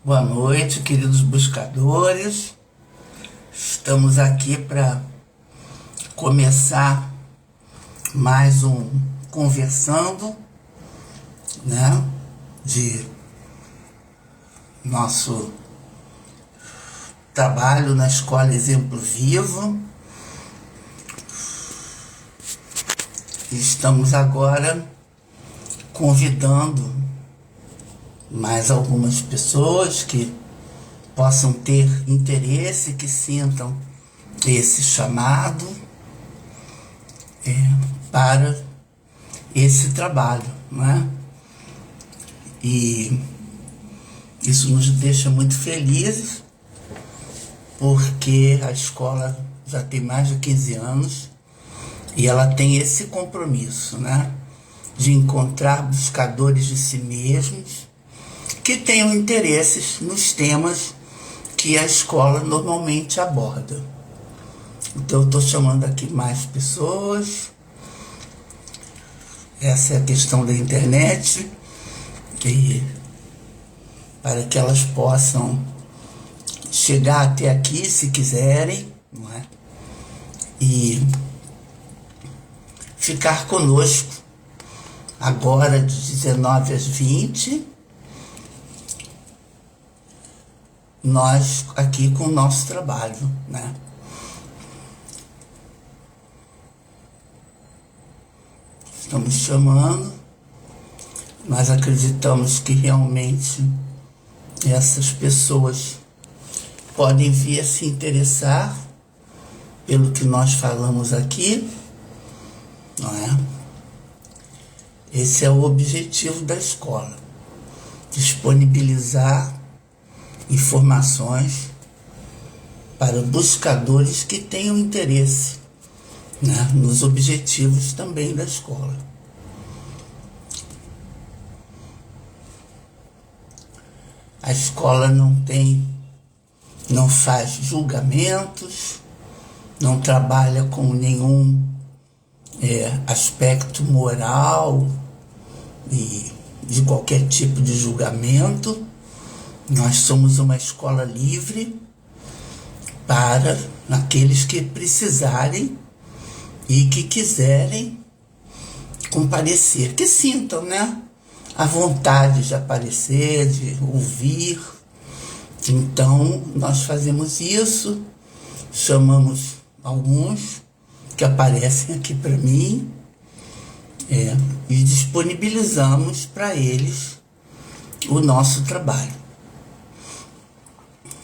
Boa noite, queridos buscadores. Estamos aqui para começar mais um conversando, né? De nosso trabalho na Escola Exemplo Vivo. Estamos agora convidando mais algumas pessoas que possam ter interesse, que sintam esse chamado para esse trabalho, né? E isso nos deixa muito felizes, porque a escola já tem mais de 15 anos e ela tem esse compromisso, né? De encontrar buscadores de si mesmos que tenham interesses nos temas que a escola normalmente aborda. Então eu estou chamando aqui mais pessoas. Essa é a questão da internet, e para que elas possam chegar até aqui se quiserem, não é? E ficar conosco agora de 19 às 20, nós aqui com o nosso trabalho, né? Estamos chamando, nós acreditamos que realmente essas pessoas podem vir a se interessar pelo que nós falamos aqui, não é? Esse é o objetivo da escola, disponibilizar informações para buscadores que tenham interesse, né, nos objetivos também da escola. A escola não faz julgamentos, não trabalha com nenhum aspecto moral e de qualquer tipo de julgamento. Nós somos uma escola livre para aqueles que precisarem e que quiserem comparecer, que sintam, né, a vontade de aparecer, de ouvir. Então, nós fazemos isso, chamamos alguns que aparecem aqui para mim e disponibilizamos para eles o nosso trabalho.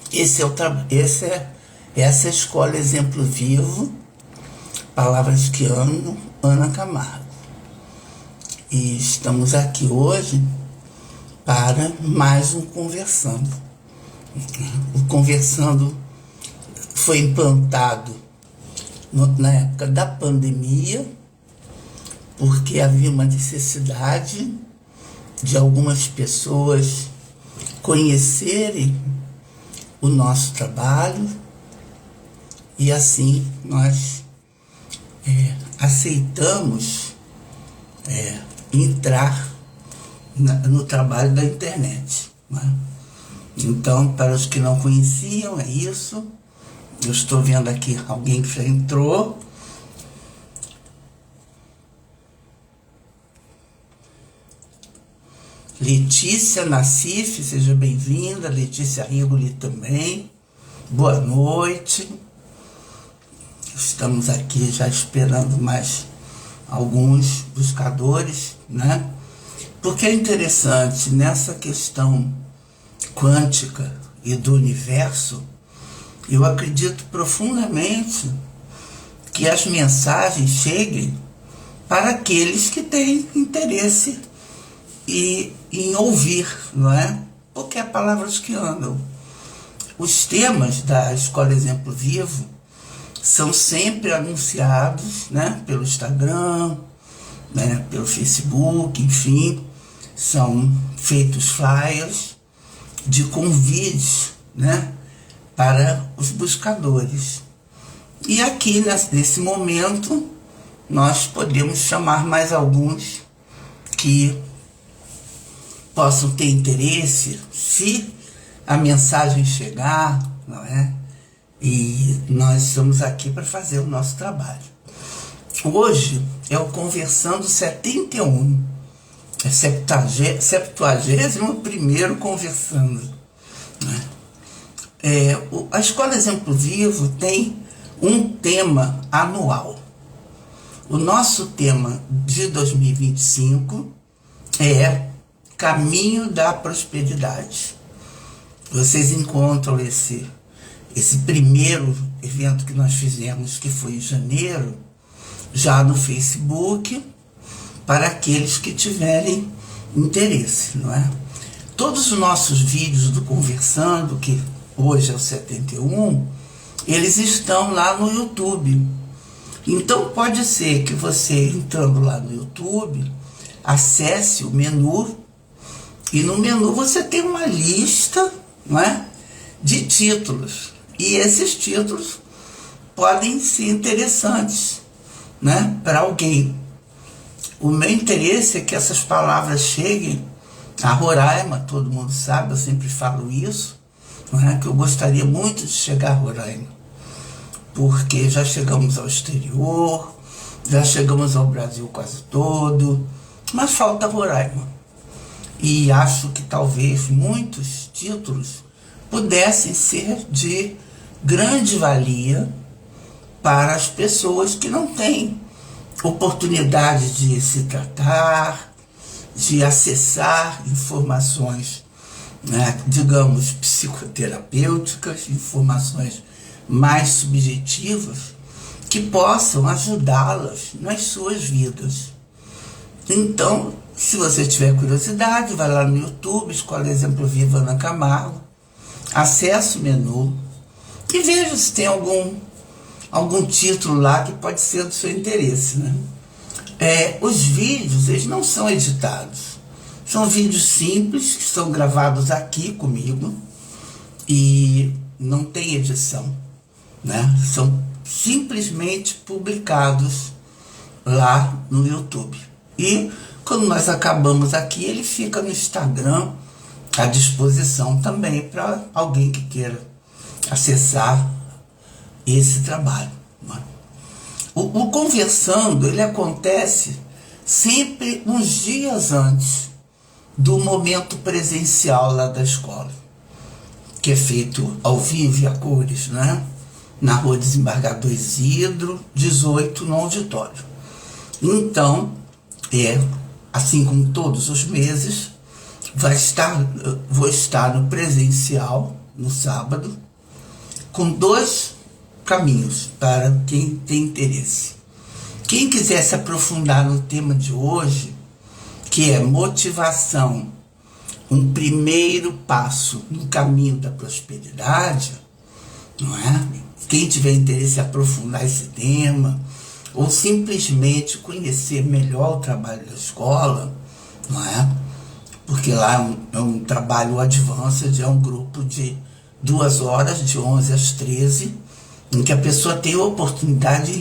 Essa é a Escola Exemplo Vivo, Palavras que Amo, Ana Camargo. E estamos aqui hoje para mais um Conversando. O Conversando foi implantado na época da pandemia, porque havia uma necessidade de algumas pessoas conhecerem o nosso trabalho, e assim nós aceitamos entrar no trabalho da internet, né? Então, para os que não conheciam, é isso. Eu estou vendo aqui alguém que já entrou. Letícia Nassif, seja bem-vinda. Letícia Rigoli também. Boa noite. Estamos aqui já esperando mais alguns buscadores, né? Porque é interessante, nessa questão quântica e do universo, eu acredito profundamente que as mensagens cheguem para aqueles que têm interesse em ouvir, não é? Porque é palavras que andam. Os temas da Escola Exemplo Vivo são sempre anunciados, né, pelo Instagram, né, pelo Facebook, enfim, são feitos flyers de convites, né, para os buscadores. E aqui, nesse momento, nós podemos chamar mais alguns que possam ter interesse, se a mensagem chegar, não é? E nós estamos aqui para fazer o nosso trabalho. Hoje é o Conversando 71, é 71º Conversando, né? A Escola Exemplo Vivo tem um tema anual. O nosso tema de 2025 é Caminho da Prosperidade. Vocês encontram esse primeiro evento que nós fizemos, que foi em janeiro, já no Facebook, para aqueles que tiverem interesse, não é? Todos os nossos vídeos do Conversando, que hoje é o 71, eles estão lá no YouTube. Então pode ser que você, entrando lá no YouTube, acesse o menu, e no menu você tem uma lista, não é, de títulos. E esses títulos podem ser interessantes, né, para alguém. O meu interesse é que essas palavras cheguem a Roraima, todo mundo sabe, eu sempre falo isso, não é, que eu gostaria muito de chegar a Roraima, porque já chegamos ao exterior, já chegamos ao Brasil quase todo, mas falta Roraima. E acho que talvez muitos títulos pudessem ser de grande valia para as pessoas que não têm oportunidade de se tratar, de acessar informações, né, digamos, psicoterapêuticas, informações mais subjetivas que possam ajudá-las nas suas vidas. Então, se você tiver curiosidade, vai lá no YouTube, Escola Exemplo Vivo Ana Camargo, acesse o menu e veja se tem algum título lá que pode ser do seu interesse, né? Os vídeos, eles não são editados. São vídeos simples que são gravados aqui comigo e não tem edição, né? São simplesmente publicados lá no YouTube. E quando nós acabamos aqui, ele fica no Instagram à disposição também para alguém que queira acessar esse trabalho. O Conversando, ele acontece sempre uns dias antes do momento presencial lá da escola, que é feito ao vivo e a cores, né? Na Rua Desembargador Isidro, 18, no auditório. Então, assim como todos os meses, vou estar no presencial, no sábado, com 2 caminhos para quem tem interesse. Quem quiser se aprofundar no tema de hoje, que é motivação, um primeiro passo no caminho da prosperidade, não é? Quem tiver interesse em aprofundar esse tema, ou simplesmente conhecer melhor o trabalho da escola, não é? Porque lá é um trabalho advanced, é um grupo de 2 horas, de 11 às 13, em que a pessoa tem a oportunidade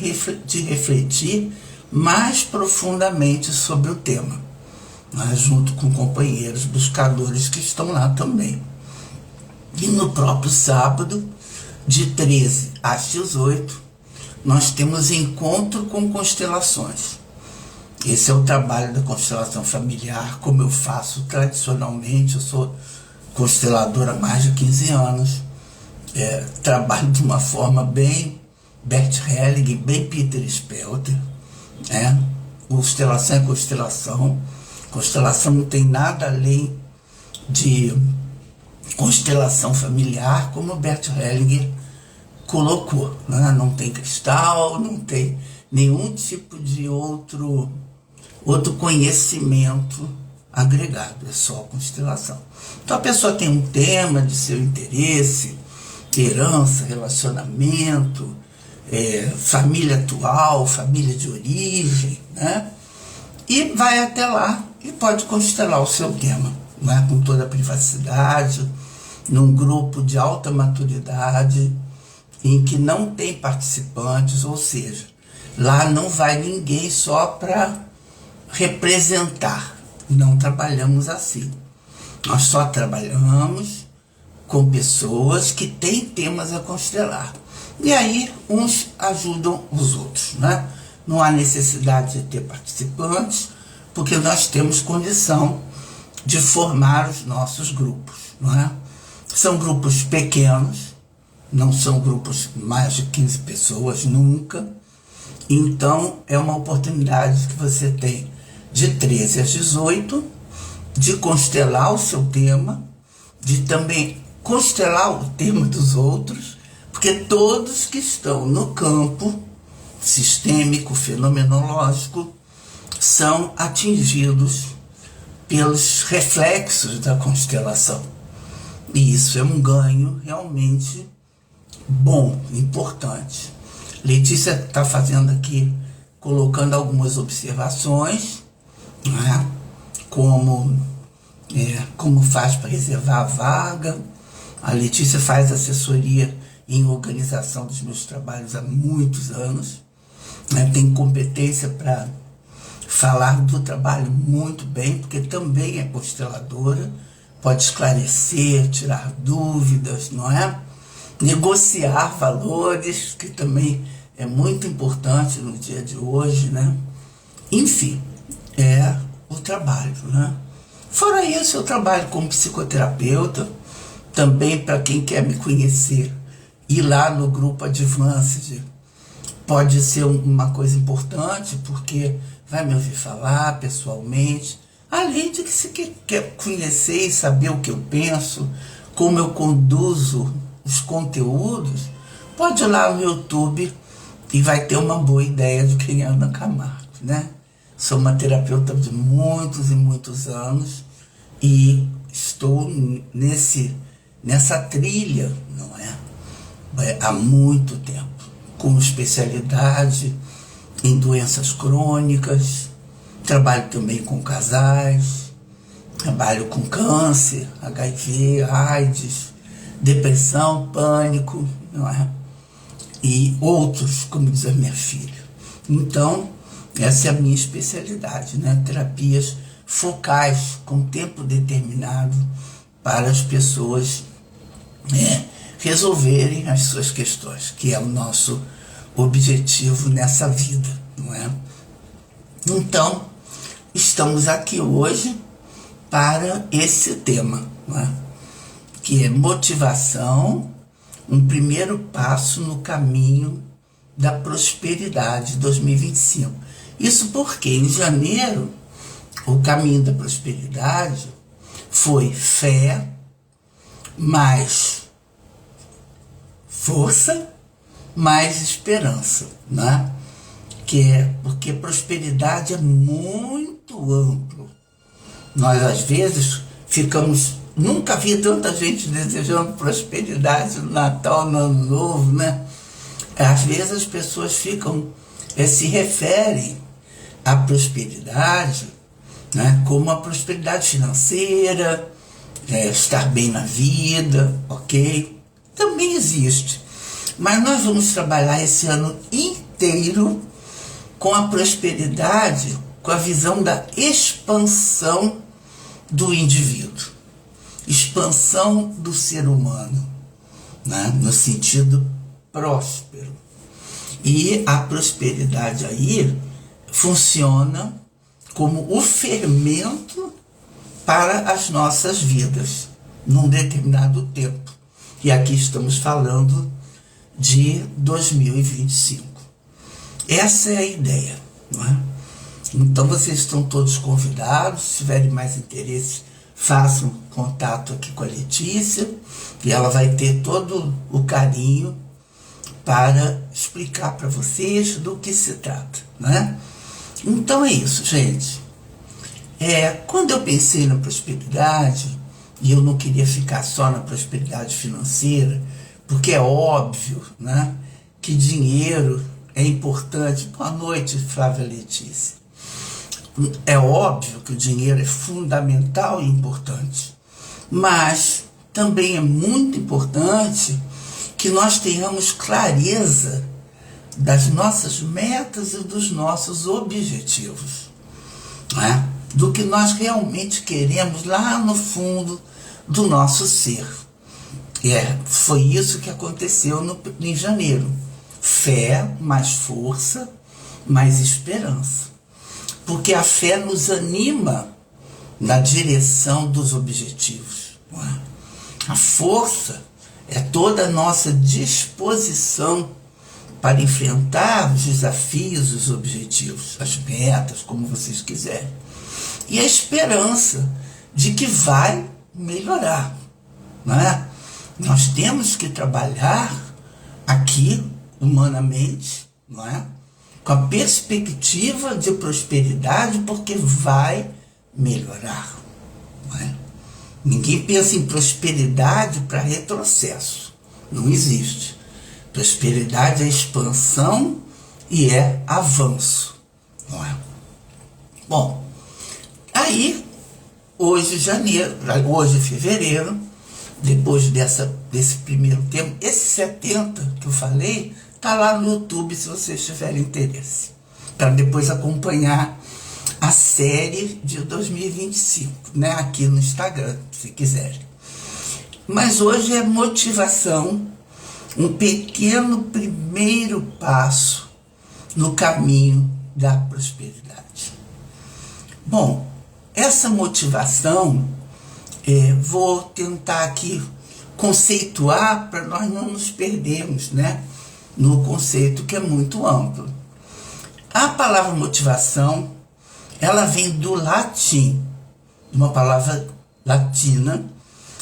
de refletir mais profundamente sobre o tema, né? Junto com companheiros buscadores que estão lá também. E no próprio sábado, de 13 às 18, nós temos encontro com constelações. Esse é o trabalho da constelação familiar, como eu faço tradicionalmente. Eu sou consteladora há mais de 15 anos. Trabalho de uma forma bem Bert Helling, bem Peter Spelter. Constelação é constelação. Constelação não tem nada além de constelação familiar, como o Bert Hellinger colocou, né? Não tem cristal, não tem nenhum tipo de outro conhecimento agregado, é só constelação. Então a pessoa tem um tema de seu interesse, herança, relacionamento, família atual, família de origem, né? E vai até lá e pode constelar o seu tema, né? Com toda a privacidade, num grupo de alta maturidade, em que não tem participantes, ou seja, lá não vai ninguém só para representar. Não trabalhamos assim. Nós só trabalhamos com pessoas que têm temas a constelar. E aí uns ajudam os outros, né? Não há necessidade de ter participantes, porque nós temos condição de formar os nossos grupos, não é? São grupos pequenos, não são grupos mais de 15 pessoas nunca. Então é uma oportunidade que você tem de 13 às 18, de constelar o seu tema, de também constelar o tema dos outros, porque todos que estão no campo sistêmico, fenomenológico, são atingidos pelos reflexos da constelação. E isso é um ganho realmente bom, importante. Letícia está fazendo aqui, colocando algumas observações, né? Como faz para reservar a vaga. A Letícia faz assessoria em organização dos meus trabalhos há muitos anos, né? Tem competência para falar do trabalho muito bem, porque também é consteladora, pode esclarecer, tirar dúvidas, não é? Negociar valores, que também é muito importante no dia de hoje, né? Enfim, é o trabalho, né? Fora isso, eu trabalho como psicoterapeuta, também para quem quer me conhecer, ir lá no grupo Advanced pode ser uma coisa importante, porque vai me ouvir falar pessoalmente, além de que se quer conhecer e saber o que eu penso, como eu conduzo os conteúdos, pode ir lá no YouTube e vai ter uma boa ideia de quem é Ana Camargo, né? Sou uma terapeuta de muitos e muitos anos e estou nessa trilha, não é? Há muito tempo, com especialidade em doenças crônicas, trabalho também com casais, trabalho com câncer, HIV, AIDS, depressão, pânico, não é? E outros, como diz a minha filha. Então, essa é a minha especialidade, né? Terapias focais, com tempo determinado, para as pessoas resolverem as suas questões, que é o nosso objetivo nessa vida, não é? Então, estamos aqui hoje para esse tema, não é? Que é motivação, um primeiro passo no caminho da prosperidade 2025. Isso porque em janeiro o caminho da prosperidade foi fé, mais força, mais esperança, né? Porque prosperidade é muito amplo. Nós às vezes nunca vi tanta gente desejando prosperidade no Natal, no Ano Novo, né? Às vezes as pessoas se referem à prosperidade, né, como a prosperidade financeira, estar bem na vida, ok? Também existe. Mas nós vamos trabalhar esse ano inteiro com a prosperidade, com a visão da expansão do indivíduo, expansão do ser humano, né, no sentido próspero. E a prosperidade aí funciona como o fermento para as nossas vidas, num determinado tempo. E aqui estamos falando de 2025. Essa é a ideia, não é? Então vocês estão todos convidados, se tiverem mais interesse, façam contato aqui com a Letícia, e ela vai ter todo o carinho para explicar para vocês do que se trata, né? Então é isso, gente. Quando eu pensei na prosperidade, e eu não queria ficar só na prosperidade financeira, porque é óbvio, né, que dinheiro é importante. Boa noite, Flávia Letícia. É óbvio que o dinheiro é fundamental e importante, mas também é muito importante que nós tenhamos clareza das nossas metas e dos nossos objetivos, né? Do que nós realmente queremos lá no fundo do nosso ser. Foi isso que aconteceu em janeiro. Fé, mais força, mais esperança. Porque a fé nos anima na direção dos objetivos. Não é? A força é toda a nossa disposição para enfrentar os desafios, os objetivos, as metas, como vocês quiserem. E a esperança de que vai melhorar. Não é? Nós temos que trabalhar aqui, humanamente, não é? Com a perspectiva de prosperidade, porque vai melhorar. Não é? Ninguém pensa em prosperidade para retrocesso. Não existe. Prosperidade é expansão e é avanço. Não é? Bom, aí, hoje fevereiro, depois desse primeiro tempo, esse 70 que eu falei, está lá no YouTube, se vocês tiverem interesse, para depois acompanhar a série de 2025, né, aqui no Instagram, se quiserem. Mas hoje é motivação, um pequeno primeiro passo no caminho da prosperidade. Bom, essa motivação, vou tentar aqui conceituar para nós não nos perdermos, né, no conceito que é muito amplo. A palavra motivação, ela vem do latim, uma palavra latina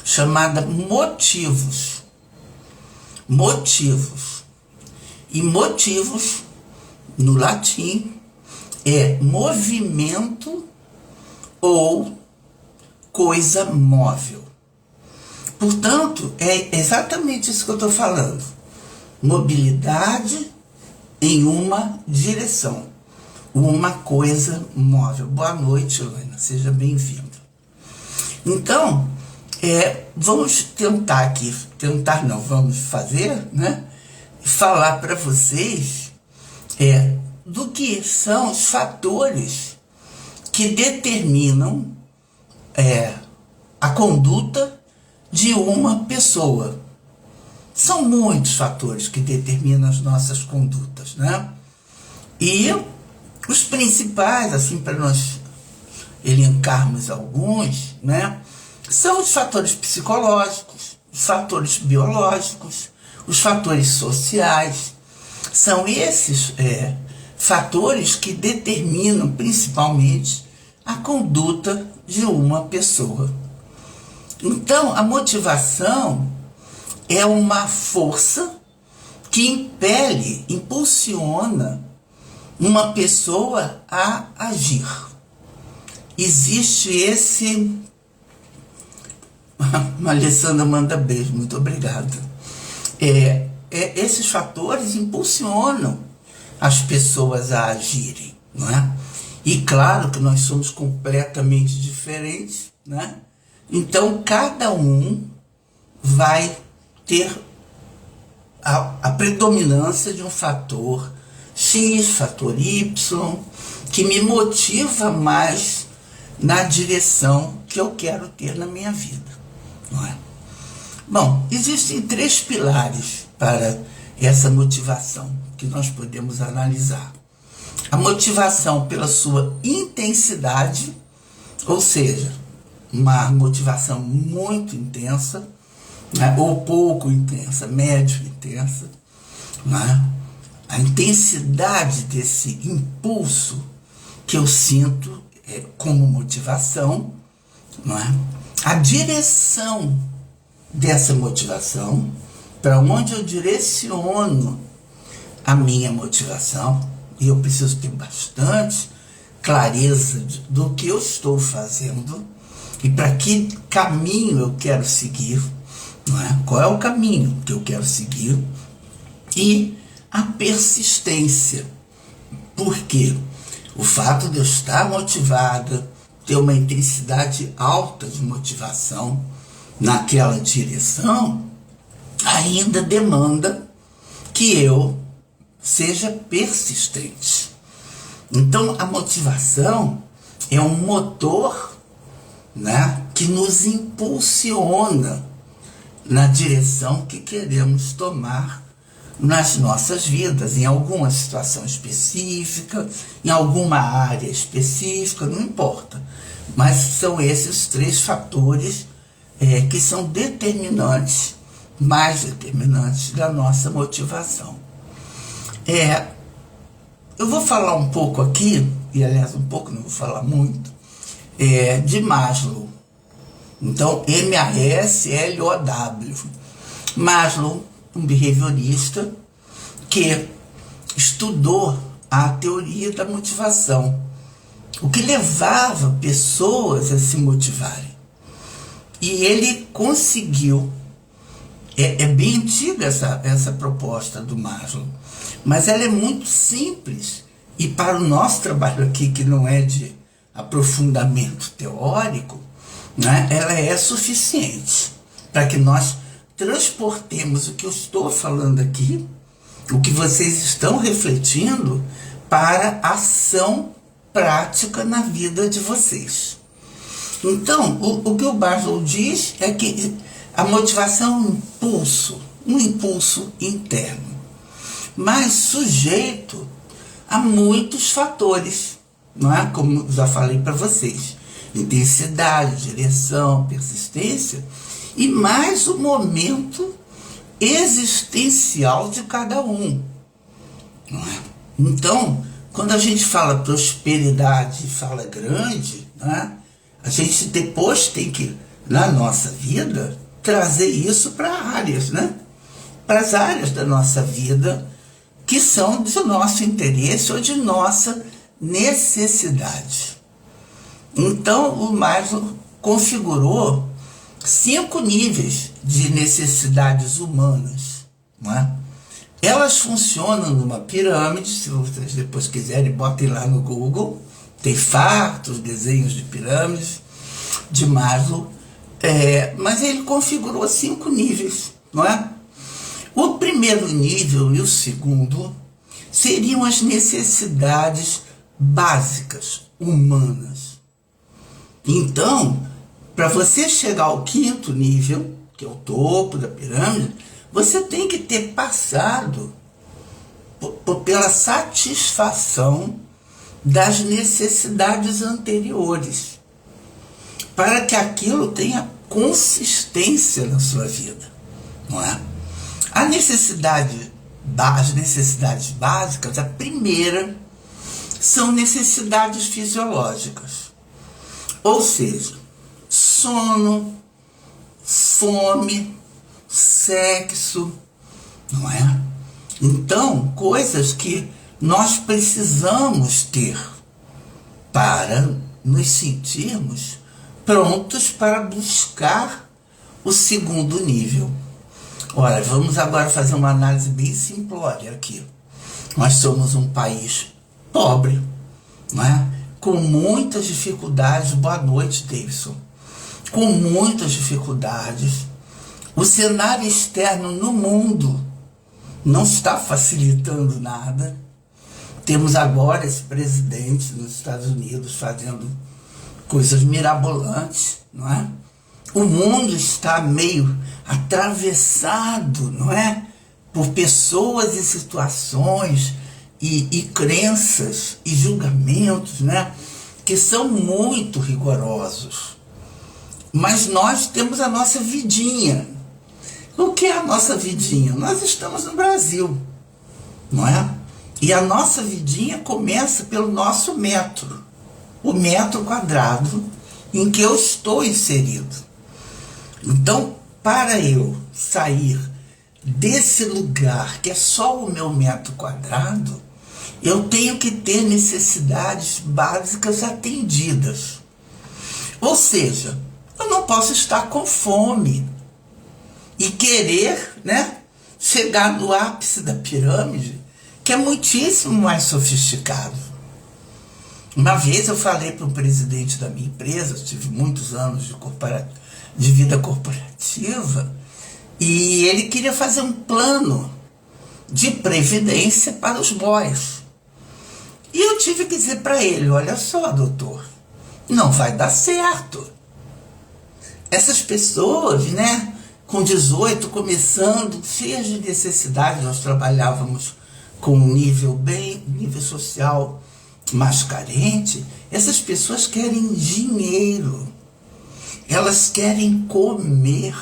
chamada motivos. Motivos. E motivos, no latim, é movimento ou coisa móvel. Portanto, é exatamente isso que eu estou falando. Mobilidade em uma direção. Uma coisa móvel. Boa noite, Helena. Seja bem-vinda. Então, vamos tentar aqui, vamos fazer, né? Falar para vocês do que são os fatores que determinam a conduta de uma pessoa. São muitos fatores que determinam as nossas condutas, né? E os principais, assim, para nós elencarmos alguns, né, são os fatores psicológicos, os fatores biológicos, os fatores sociais. São esses fatores que determinam principalmente a conduta de uma pessoa. Então, a motivação é uma força que impulsiona uma pessoa a agir. Existe esse... A Alessandra manda beijo, muito obrigada. Esses fatores impulsionam as pessoas a agirem, não é? E claro que nós somos completamente diferentes, né? Então, cada um vai ter a predominância de um fator X, fator Y, que me motiva mais na direção que eu quero ter na minha vida, não é? Bom, existem 3 pilares para essa motivação que nós podemos analisar. A motivação pela sua intensidade, ou seja, uma motivação muito intensa, né, ou pouco intensa, médio intensa, né? A intensidade desse impulso que eu sinto como motivação, não é? A direção dessa motivação, para onde eu direciono a minha motivação, e eu preciso ter bastante clareza do que eu estou fazendo e para que caminho eu quero seguir, não é? Qual é o caminho que eu quero seguir, e a persistência, porque o fato de eu estar motivada, ter uma intensidade alta de motivação naquela direção, ainda demanda que eu seja persistente. Então, a motivação é um motor, né, que nos impulsiona na direção que queremos tomar nas nossas vidas, em alguma situação específica, em alguma área específica, não importa. Mas são esses 3 fatores que são determinantes, mais determinantes da nossa motivação. Eu vou falar um pouco aqui, e aliás um pouco, não vou falar muito, de Maslow. Então, M-A-S-L-O-W. Maslow, um behaviorista que estudou a teoria da motivação, o que levava pessoas a se motivarem. E ele conseguiu, é bem antiga essa proposta do Maslow, mas ela é muito simples, e para o nosso trabalho aqui, que não é de aprofundamento teórico, né, ela é suficiente para que nós transportemos o que eu estou falando aqui, o que vocês estão refletindo, para ação prática na vida de vocês. Então, o que o Maslow diz é que a motivação é um impulso interno, mas sujeito a muitos fatores, não é? Como já falei para vocês, intensidade, direção, persistência, e mais o momento existencial de cada um, não é? Então, quando a gente fala prosperidade e fala grande, não é? A gente depois tem que, na nossa vida, trazer isso para áreas, né? Para as áreas da nossa vida que são do nosso interesse ou de nossa necessidade. Então, o Maslow configurou 5 níveis de necessidades humanas, não é? Elas funcionam numa pirâmide, se vocês depois quiserem, botem lá no Google, tem fartos desenhos de pirâmides de Maslow, mas ele configurou 5 níveis, não é? O primeiro nível e o segundo seriam as necessidades básicas, humanas. Então, para você chegar ao 5º nível, que é o topo da pirâmide, você tem que ter passado pela satisfação das necessidades anteriores, para que aquilo tenha consistência na sua vida, não é? As necessidades básicas, a primeira, são necessidades fisiológicas, ou seja, sono, fome, sexo, não é? Então, coisas que nós precisamos ter para nos sentirmos prontos para buscar o segundo nível. Olha, vamos agora fazer uma análise bem simplória aqui. Nós somos um país pobre, não é? Com muitas dificuldades. Boa noite, Davidson. Com muitas dificuldades. O cenário externo no mundo não está facilitando nada. Temos agora esse presidente nos Estados Unidos fazendo coisas mirabolantes, não é? O mundo está meio atravessado, não é? Por pessoas e situações e crenças e julgamentos, né? Que são muito rigorosos. Mas nós temos a nossa vidinha. O que é a nossa vidinha? Nós estamos no Brasil, não é? E a nossa vidinha começa pelo nosso metro, o metro quadrado em que eu estou inserido. Então, para eu sair desse lugar que é só o meu metro quadrado, eu tenho que ter necessidades básicas atendidas. Ou seja, eu não posso estar com fome e querer, né, chegar no ápice da pirâmide, que é muitíssimo mais sofisticado. Uma vez eu falei para o presidente da minha empresa, eu tive muitos anos de vida corporativa, e ele queria fazer um plano de previdência para os boys. E eu tive que dizer para ele, olha só, doutor, não vai dar certo. Essas pessoas, né, com 18, começando, cheias de necessidade. Nós trabalhávamos com um nível social mais carente. Essas pessoas querem dinheiro, elas querem comer.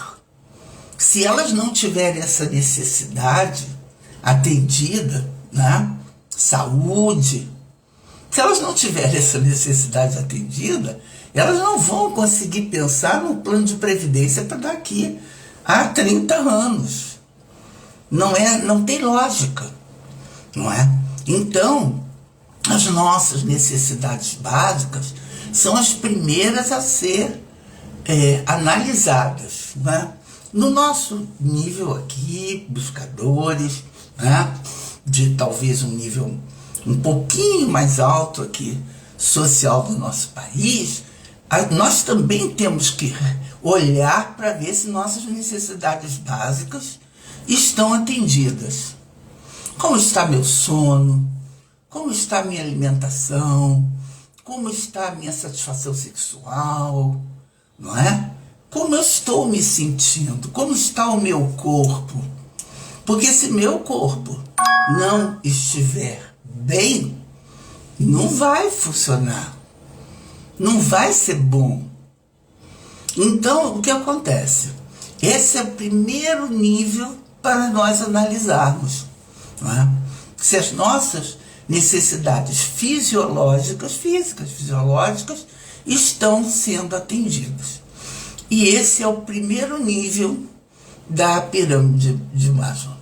Se elas não tiverem essa necessidade atendida, né? Saúde, se elas não tiverem essa necessidade atendida, elas não vão conseguir pensar no plano de previdência para daqui a 30 anos. Não tem lógica, não é? Então, as nossas necessidades básicas são as primeiras a ser analisadas, né? No nosso nível aqui, buscadores, né? De talvez um nível um pouquinho mais alto aqui, social do nosso país, nós também temos que olhar para ver se nossas necessidades básicas estão atendidas. Como está meu sono? Como está a minha alimentação? Como está a minha satisfação sexual? Não é? Como eu estou me sentindo? Como está o meu corpo? Porque se meu corpo não estiver bem, não vai funcionar. Não vai ser bom. Então, o que acontece? Esse é o primeiro nível para nós analisarmos, não é? Se as nossas necessidades físicas, fisiológicas, estão sendo atendidas. E esse é o primeiro nível da pirâmide de Maslow.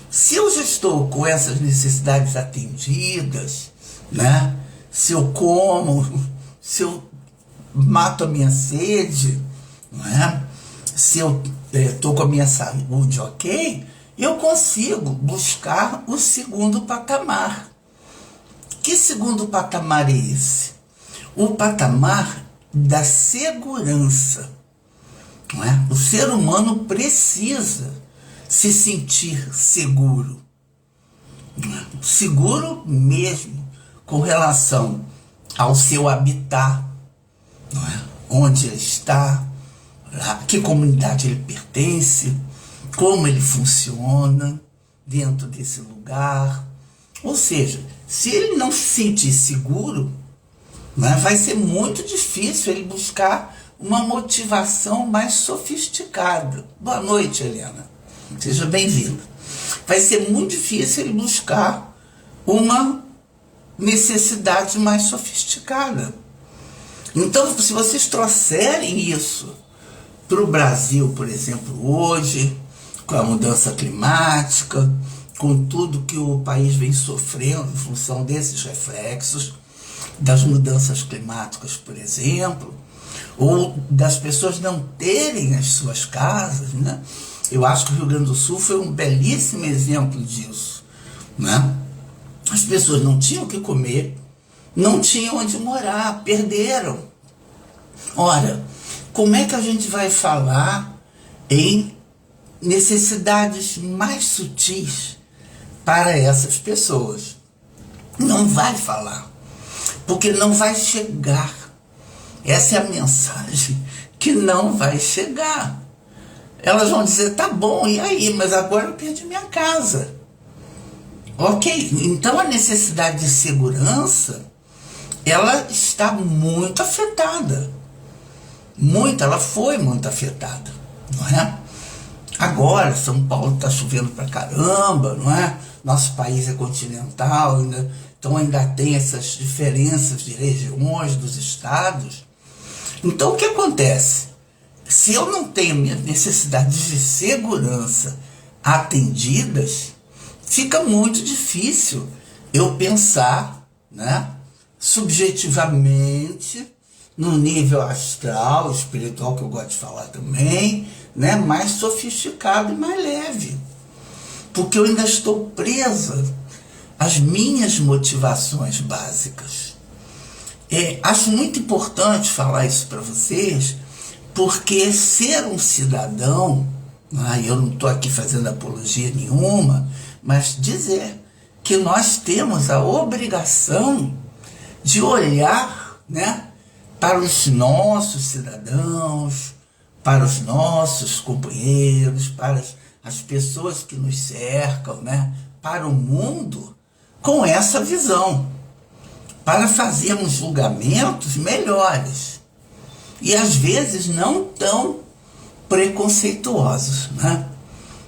Se eu já estou com essas necessidades atendidas, né? Se eu como, se eu mato a minha sede, não é? Se eu estou com a minha saúde ok, eu consigo buscar o segundo patamar. Que segundo patamar é esse? O patamar da segurança. Não é? O ser humano precisa se sentir seguro. Não é? Seguro mesmo com relação ao seu habitat, não é? Onde ele está, a que comunidade ele pertence, como ele funciona dentro desse lugar. Ou seja, se ele não se sentir seguro, né, vai ser muito difícil ele buscar uma motivação mais sofisticada. Boa noite, Helena. Seja bem-vinda. Vai ser muito difícil ele buscar uma necessidade mais sofisticada. Então, se vocês trouxerem isso para o Brasil, por exemplo, hoje, com a mudança climática, com tudo que o país vem sofrendo em função desses reflexos, das mudanças climáticas, por exemplo, ou das pessoas não terem as suas casas, né? Eu acho que o Rio Grande do Sul foi um belíssimo exemplo disso, né? As pessoas não tinham o que comer, não tinham onde morar, perderam. Ora, como é que a gente vai falar em necessidades mais sutis para essas pessoas? Não vai falar, porque não vai chegar. Essa é a mensagem que não vai chegar. Elas vão dizer, tá bom, e aí? Mas agora eu perdi minha casa. Ok, então a necessidade de segurança, ela está muito afetada. Ela foi muito afetada, não é? Agora, São Paulo está chovendo pra caramba, não é? Nosso país é continental, então ainda tem essas diferenças de regiões, dos estados. Então o que acontece? Se eu não tenho minhas necessidades de segurança atendidas, fica muito difícil eu pensar, né, subjetivamente, no nível astral, espiritual, que eu gosto de falar também, né, mais sofisticado e mais leve. Porque eu ainda estou presa às minhas motivações básicas. Acho muito importante falar isso para vocês, porque ser um cidadão, eu não estou aqui fazendo apologia nenhuma, mas dizer que nós temos a obrigação de olhar, né, para os nossos cidadãos, para os nossos companheiros, para as pessoas que nos cercam, né? Para o mundo, com essa visão, para fazermos julgamentos melhores e às vezes não tão preconceituosos, né?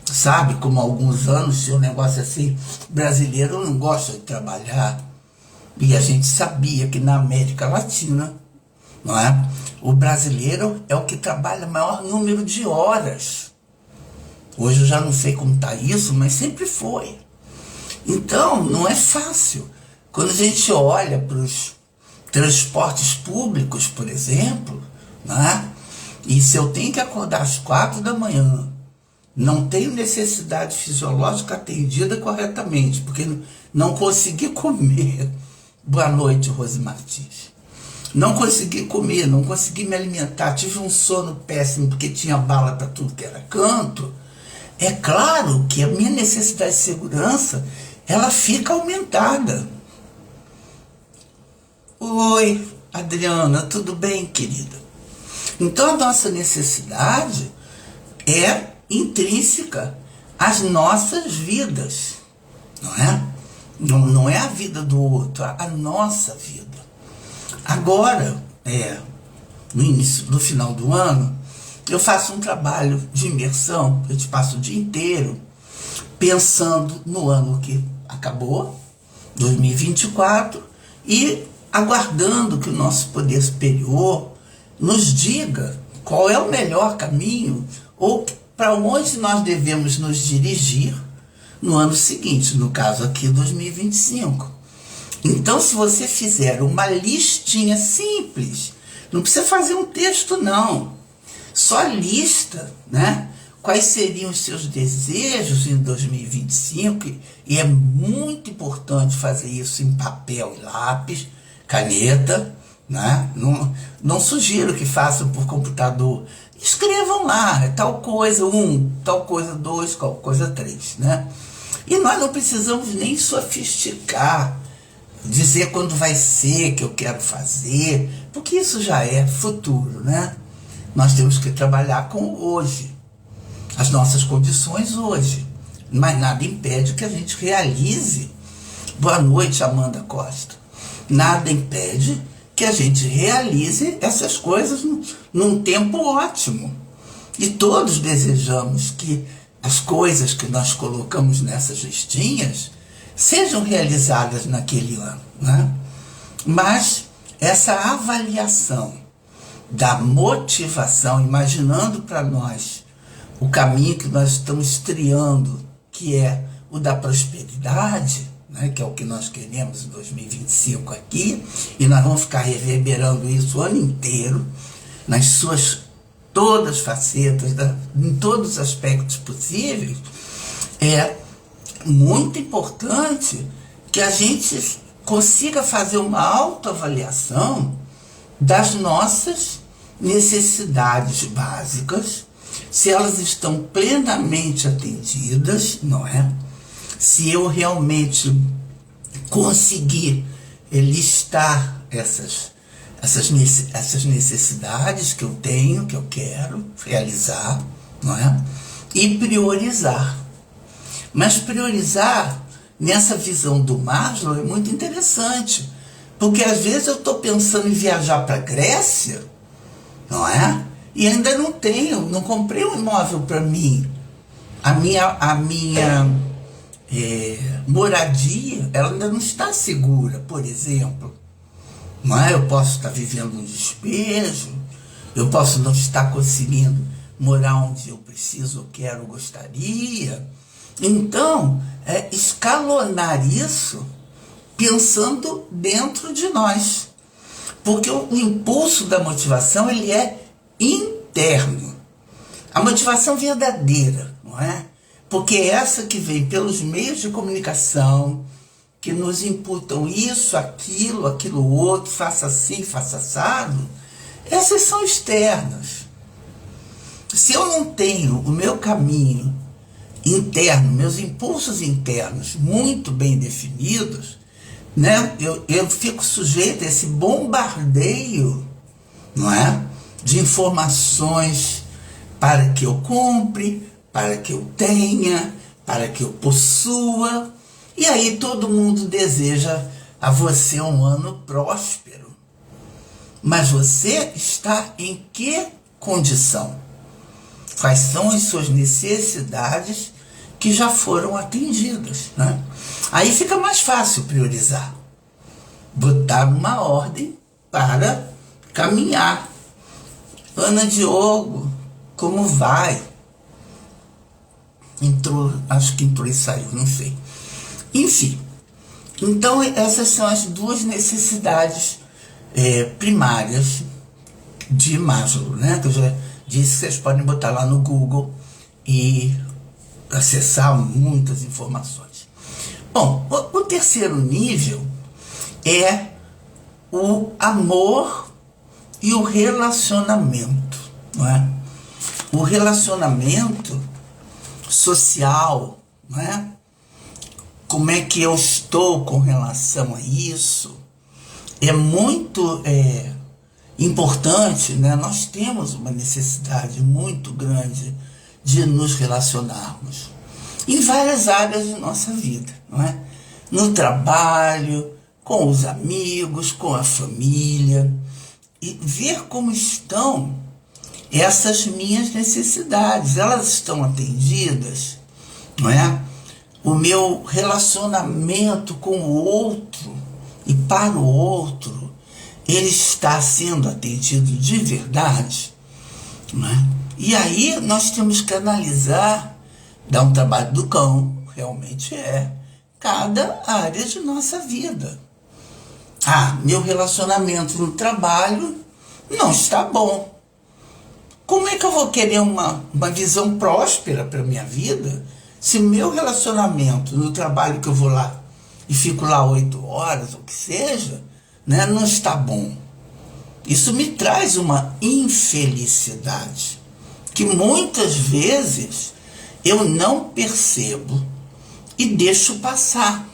Sabe, como há alguns anos tinha um negócio assim, brasileiro não gosta de trabalhar, e a gente sabia que na América Latina, não é? O brasileiro é o que trabalha maior número de horas. Hoje eu já não sei como está isso, mas sempre foi. Então, não é fácil. Quando a gente olha para os transportes públicos, por exemplo, né? E se eu tenho que acordar às 4 da manhã, não tenho necessidade fisiológica atendida corretamente, porque não consegui comer. Boa noite, Rose Martins. Não consegui comer, não consegui me alimentar, tive um sono péssimo porque tinha bala para tudo que era canto. É claro que a minha necessidade de segurança, ela fica aumentada. Oi, Adriana, tudo bem, querida? Então a nossa necessidade é intrínseca às nossas vidas, não é? Não é a vida do outro, a nossa vida. Agora, no final do ano, eu faço um trabalho de imersão, eu te passo o dia inteiro pensando no ano que acabou, 2024, e aguardando que o nosso poder superior nos diga qual é o melhor caminho ou para onde nós devemos nos dirigir no ano seguinte, no caso aqui 2025. Então, se você fizer uma listinha simples, não precisa fazer um texto não, só lista, né? Quais seriam os seus desejos em 2025, e é muito importante fazer isso em papel e lápis, caneta, né? Não sugiro que façam por computador. Escrevam lá, tal coisa 1, tal coisa 2, tal coisa 3, né? E nós não precisamos nem sofisticar, dizer quando vai ser que eu quero fazer, porque isso já é futuro, né? Nós temos que trabalhar com o hoje, as nossas condições hoje. Mas nada impede que a gente realize. Boa noite, Amanda Costa. Nada impede que a gente realize essas coisas num tempo ótimo. E todos desejamos que as coisas que nós colocamos nessas listinhas sejam realizadas naquele ano, né? Mas essa avaliação da motivação, imaginando para nós o caminho que nós estamos triando, que é o da prosperidade, né, que é o que nós queremos em 2025 aqui, e nós vamos ficar reverberando isso o ano inteiro, nas suas todas as facetas, em todos os aspectos possíveis. É muito importante que a gente consiga fazer uma autoavaliação das nossas necessidades básicas, se elas estão plenamente atendidas, não é? Se eu realmente conseguir listar essas necessidades que eu tenho, que eu quero realizar, não é? E priorizar. Mas priorizar nessa visão do Maslow é muito interessante, porque às vezes eu estou pensando em viajar para a Grécia, não é? E ainda não comprei um imóvel para mim. A minha moradia, ela ainda não está segura, por exemplo. Não é? Eu posso estar vivendo um despejo, eu posso não estar conseguindo morar onde eu preciso, eu quero, gostaria. Então, escalonar isso pensando dentro de nós. Porque o impulso da motivação, ele é interno. A motivação verdadeira, não é? Porque é essa que vem pelos meios de comunicação, que nos imputam isso, aquilo outro, faça assim, faça assado, essas são externas. Se eu não tenho o meu caminho interno, meus impulsos internos muito bem definidos, né, eu fico sujeito a esse bombardeio, não é? De informações para que eu compre, para que eu tenha, para que eu possua. E aí todo mundo deseja a você um ano próspero. Mas você está em que condição? Quais são as suas necessidades que já foram atendidas, né? Aí fica mais fácil priorizar. Botar uma ordem para caminhar. Ana Diogo, como vai? Entrou, acho que entrou e saiu, não sei. Enfim, então essas são as duas necessidades primárias de Maslow, né? Que eu já disse que vocês podem botar lá no Google e acessar muitas informações. Bom, o terceiro nível é o amor e o relacionamento, não é? O relacionamento social, não é? Como é que eu estou com relação a isso? É muito importante, né? Nós temos uma necessidade muito grande de nos relacionarmos em várias áreas de nossa vida, não é? No trabalho, com os amigos, com a família, e ver como estão essas minhas necessidades. Elas estão atendidas, não é? O meu relacionamento com o outro e para o outro, ele está sendo atendido de verdade, não é? E aí nós temos que analisar, dar um trabalho do cão, realmente cada área de nossa vida. Meu relacionamento no trabalho não está bom. Como é que eu vou querer uma visão próspera para a minha vida se meu relacionamento no trabalho que eu vou lá e fico lá 8 horas, ou que seja, né, não está bom? Isso me traz uma infelicidade que muitas vezes eu não percebo e deixo passar.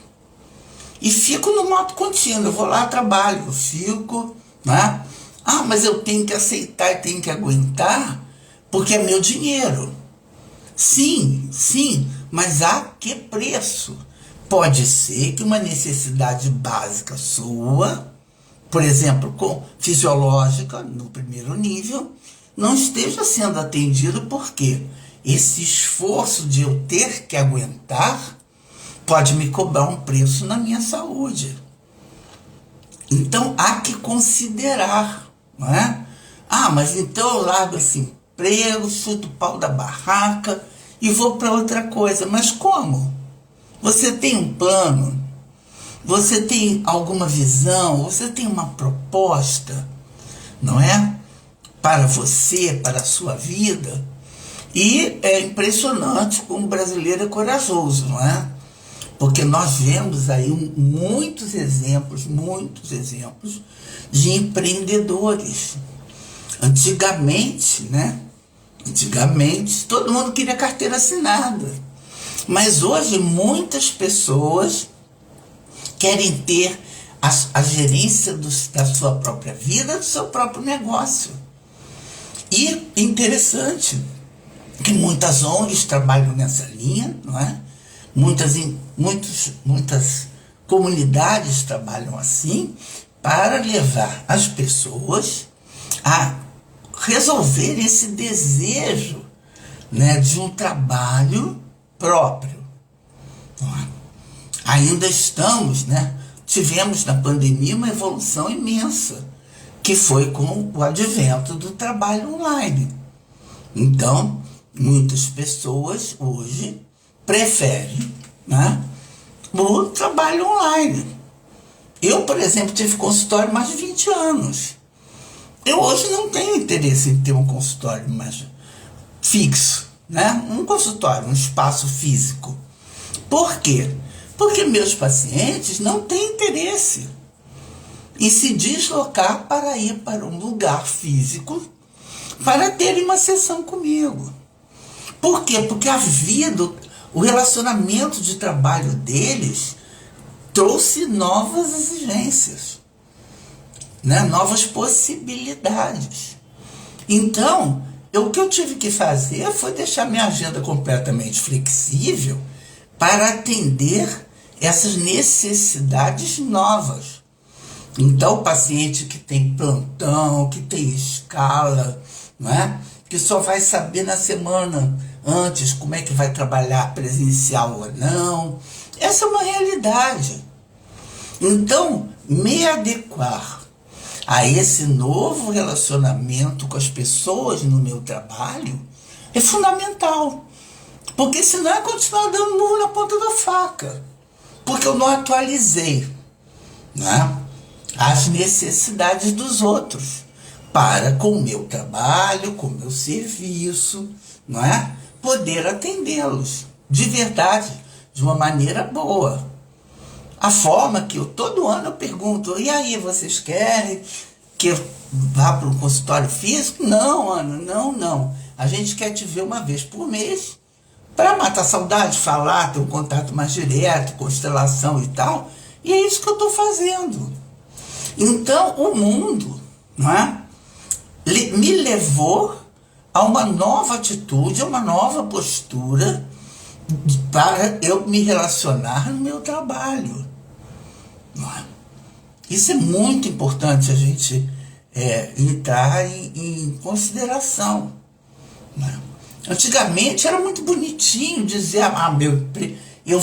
E fico no modo contínuo, eu vou lá, trabalho, eu fico, né? Mas eu tenho que aceitar e tenho que aguentar, porque é meu dinheiro. Sim, mas a que preço? Pode ser que uma necessidade básica sua, por exemplo, fisiológica, no primeiro nível, não esteja sendo atendido, porque esse esforço de eu ter que aguentar pode me cobrar um preço na minha saúde. Então há que considerar, não é? Mas então eu largo esse emprego, chuto o pau da barraca e vou para outra coisa. Mas como? Você tem um plano? Você tem alguma visão? Você tem uma proposta, não é? Para você, para a sua vida? E é impressionante como o brasileiro é corajoso, não é? Porque nós vemos aí muitos exemplos de empreendedores. Antigamente, todo mundo queria carteira assinada. Mas hoje muitas pessoas querem ter a gerência da sua própria vida, do seu próprio negócio. E interessante que muitas ONGs trabalham nessa linha, não é? Muitas comunidades trabalham assim para levar as pessoas a resolver esse desejo, né, de um trabalho próprio. Ainda tivemos na pandemia uma evolução imensa, que foi com o advento do trabalho online. Então, muitas pessoas hoje preferem, né, o trabalho online. Eu, por exemplo, tive consultório mais de 20 anos. Eu hoje não tenho interesse em ter um consultório mais fixo, né? Um consultório, um espaço físico. Por quê? Porque meus pacientes não têm interesse em se deslocar para ir para um lugar físico para terem uma sessão comigo. Por quê? Porque a vida, o relacionamento de trabalho deles trouxe novas exigências, né? Novas possibilidades. Então, o que eu tive que fazer foi deixar minha agenda completamente flexível para atender essas necessidades novas. Então, o paciente que tem plantão, que tem escala, não é? Que só vai saber na semana antes como é que vai trabalhar presencial ou não. Essa é uma realidade. Então, me adequar a esse novo relacionamento com as pessoas no meu trabalho é fundamental. Porque senão eu continuar dando murro na ponta da faca. Porque eu não atualizei, né, as necessidades dos outros para, com o meu trabalho, com o meu serviço, não é, poder atendê-los de verdade, de uma maneira boa. A forma que todo ano eu pergunto, e aí, vocês querem que eu vá para um consultório físico? Não, Ana, não. A gente quer te ver uma vez por mês para matar a saudade, falar, ter um contato mais direto, constelação e tal. E é isso que eu estou fazendo. Então, o mundo, não é, me levou a uma nova atitude, a uma nova postura para eu me relacionar no meu trabalho. Isso é muito importante a gente entrar em consideração. Antigamente era muito bonitinho dizer, eu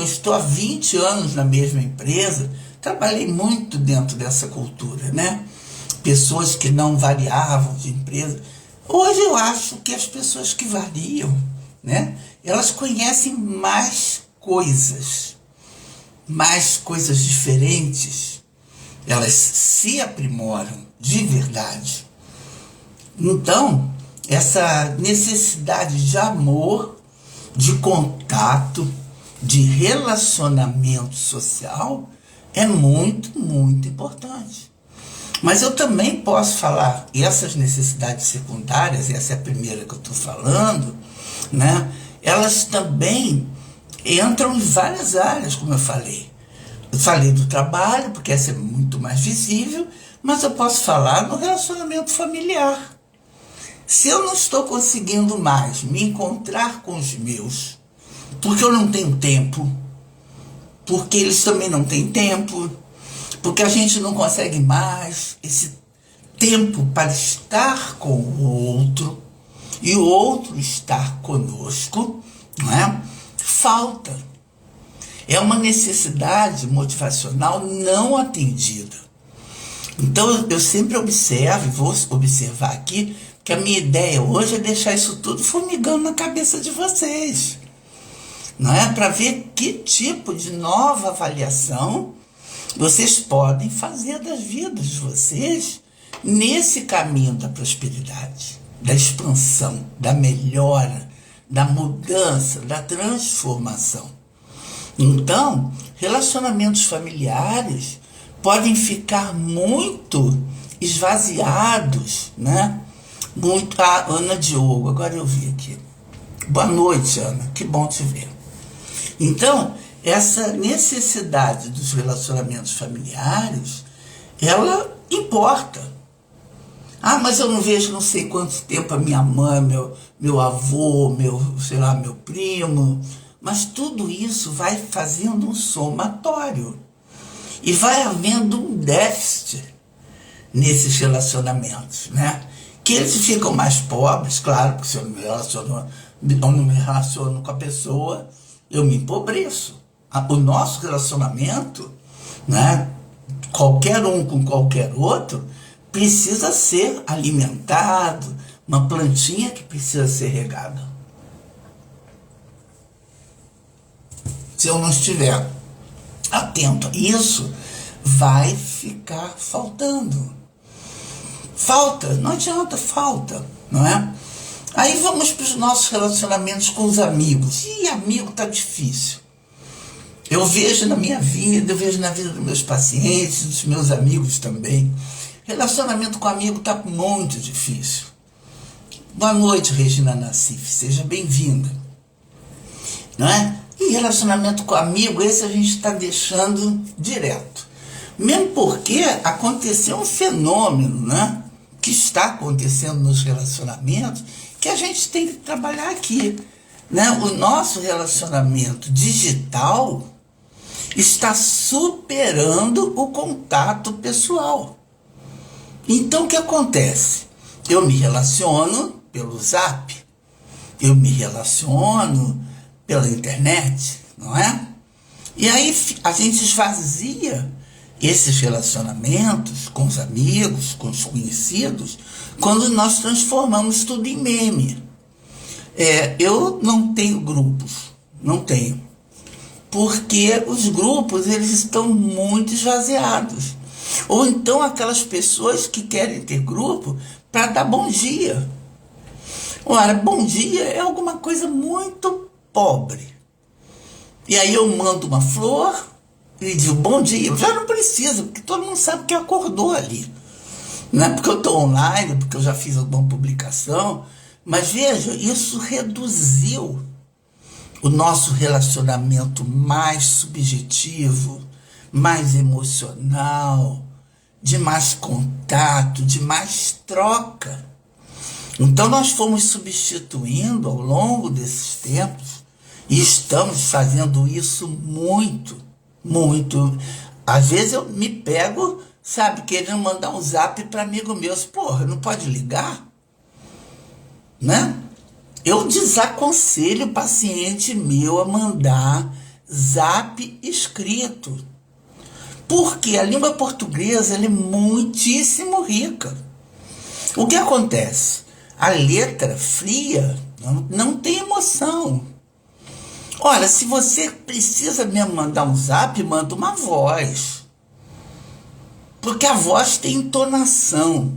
estou há 20 anos na mesma empresa, trabalhei muito dentro dessa cultura, né? Pessoas que não variavam de empresa. Hoje eu acho que as pessoas que variam, né, elas conhecem mais coisas diferentes, elas se aprimoram de verdade. Então, essa necessidade de amor, de contato, de relacionamento social é muito, muito importante. Mas eu também posso falar, e essas necessidades secundárias, essa é a primeira que eu estou falando, né, elas também entram em várias áreas, como eu falei. Eu falei do trabalho, porque essa é muito mais visível, mas eu posso falar no relacionamento familiar. Se eu não estou conseguindo mais me encontrar com os meus, porque eu não tenho tempo, porque eles também não têm tempo, porque a gente não consegue mais esse tempo para estar com o outro, e o outro estar conosco, não é? Falta. É uma necessidade motivacional não atendida. Então eu sempre observo, e vou observar aqui, que a minha ideia hoje é deixar isso tudo formigando na cabeça de vocês. Não é? Para ver que tipo de nova avaliação vocês podem fazer das vidas de vocês nesse caminho da prosperidade, da expansão, da melhora, da mudança, da transformação. Então, relacionamentos familiares podem ficar muito esvaziados, né? Muito. Ah, Ana Diogo, agora eu vi aqui. Boa noite, Ana, que bom te ver. Então, essa necessidade dos relacionamentos familiares, ela importa. Ah, mas eu não vejo não sei quanto tempo a minha mãe, meu avô, meu primo. Mas tudo isso vai fazendo um somatório. E vai havendo um déficit nesses relacionamentos, né? Que eles ficam mais pobres, claro, porque se eu não me relaciono com a pessoa, eu me empobreço. O nosso relacionamento, né, qualquer um com qualquer outro, precisa ser alimentado, uma plantinha que precisa ser regada. Se eu não estiver atento a isso, vai ficar faltando. Falta, não adianta, falta, não é? Aí vamos para os nossos relacionamentos com os amigos. E amigo tá difícil. Eu vejo na minha vida, eu vejo na vida dos meus pacientes, dos meus amigos também. Relacionamento com amigo tá muito difícil. Boa noite, Regina Nassif, seja bem-vinda. Não é? E relacionamento com amigo, esse a gente está deixando direto. Mesmo porque aconteceu um fenômeno, né? que está acontecendo nos relacionamentos que a gente tem que trabalhar aqui, né? O nosso relacionamento digital está superando o contato pessoal. Então, o que acontece? Eu me relaciono pelo Zap, eu me relaciono pela internet, não é? E aí a gente esvazia esses relacionamentos com os amigos, com os conhecidos, quando nós transformamos tudo em meme. Eu não tenho grupos, não tenho. Porque os grupos, eles estão muito esvaziados. Ou então aquelas pessoas que querem ter grupo para dar bom dia. Ora, bom dia é alguma coisa muito pobre. E aí eu mando uma flor e digo bom dia. Eu já não preciso, porque todo mundo sabe que acordou ali. Não é porque eu estou online, porque eu já fiz alguma publicação. Mas veja, isso reduziu o nosso relacionamento mais subjetivo, mais emocional, de mais contato, de mais troca. Então nós fomos substituindo ao longo desses tempos e estamos fazendo isso muito, muito. Às vezes eu me pego, sabe, querendo mandar um zap para amigo meu. Porra, não pode ligar? Né? Eu desaconselho o paciente meu a mandar zap escrito. Porque a língua portuguesa ela é muitíssimo rica. O que acontece? A letra fria não tem emoção. Ora, se você precisa mesmo mandar um zap, manda uma voz. Porque a voz tem entonação.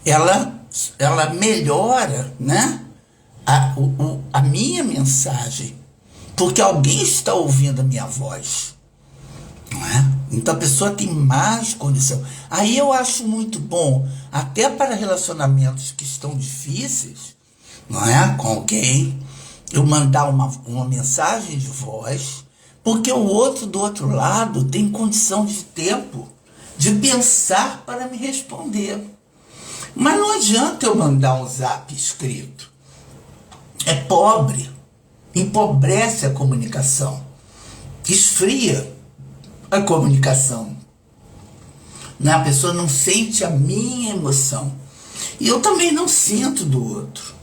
Ela melhora, né? A minha mensagem, porque alguém está ouvindo a minha voz, não é? Então a pessoa tem mais condição. Aí eu acho muito bom, até para relacionamentos que estão difíceis, não é? Com alguém, eu mandar uma mensagem de voz, porque o outro do outro lado tem condição de tempo de pensar para me responder. Mas não adianta eu mandar um zap escrito. É pobre, empobrece a comunicação, esfria a comunicação. A pessoa não sente a minha emoção. E eu também não sinto do outro.